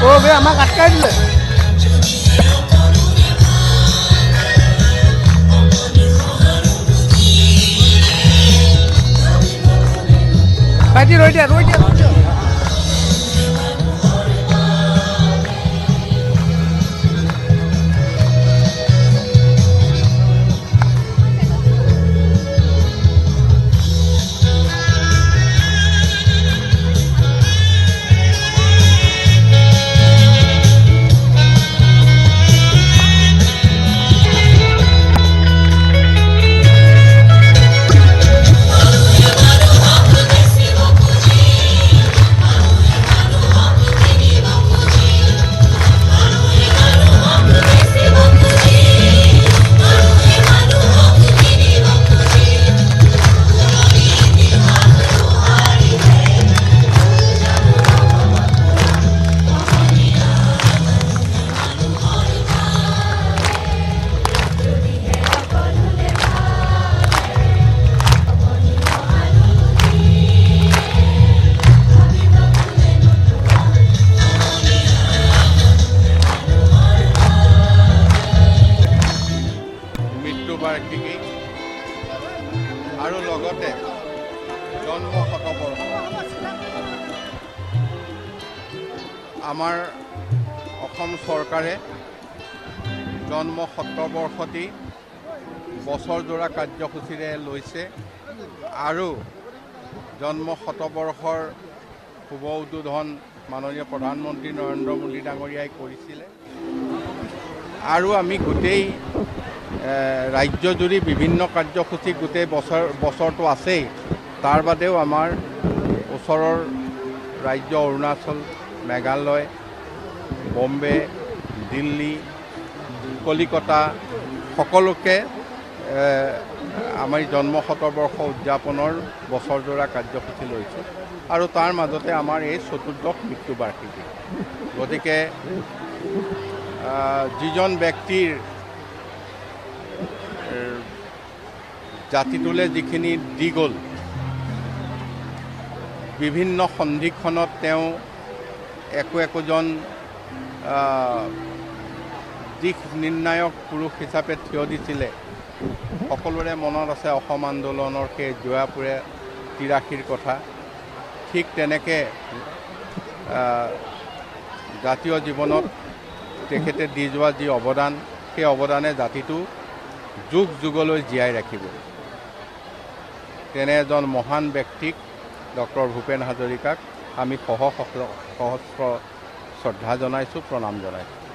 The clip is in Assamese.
ও বে আমাক আটকাই দিলে ভাইটি ৰৈ দিয়া বাৰ্ষিকী আৰু লগতে জন্ম শতবৰ্ষ আমাৰ অসম চৰকাৰে জন্ম শতবৰ্ষটি বছৰজোৰা কাৰ্যসূচীৰে লৈছে আৰু জন্ম শতবৰ্ষৰ শুভ উদ্বোধন মাননীয় প্ৰধানমন্ত্ৰী নৰেন্দ্ৰ মোদী ডাঙৰীয়াই কৰিছিলে আৰু আমি গোটেই ৰাজ্যজুৰি বিভিন্ন কাৰ্যসূচী গোটেই বছৰটো আছেই তাৰ বাদেও আমাৰ ওচৰৰ ৰাজ্য অৰুণাচল মেঘালয় বম্বে দিল্লী কলিকতা সকলোকে আমাৰ জন্ম শতবৰ্ষ উদযাপনৰ বছৰজোৰা কাৰ্যসূচী লৈছোঁ আৰু তাৰ মাজতে আমাৰ এই চতুৰ্দশ মৃত্যু বাৰ্ষিকী গতিকে যিজন ব্যক্তিৰ জাতিটোলৈ যিখিনি দি গ'ল বিভিন্ন সন্ধিক্ষণত তেওঁ একোজন দিশ নিৰ্ণায়ক পুৰুষ হিচাপে থিয় দিছিলে সকলোৰে মনত আছে অসম আন্দোলনৰ সেই জোৱাপুৰে ৮৩ৰ কথা ঠিক তেনেকৈ জাতীয় জীৱনত তেখেতে দি যোৱা যি অৱদান সেই অৱদানে জাতিটো যুগ যুগলৈ জীয়াই ৰাখিব তেনে এজন মহান ব্যক্তিক ডক্টৰ ভূপেন হাজৰিকাক আমি সহস্ৰ শ্ৰদ্ধা জনাইছোঁ প্ৰণাম জনাইছোঁ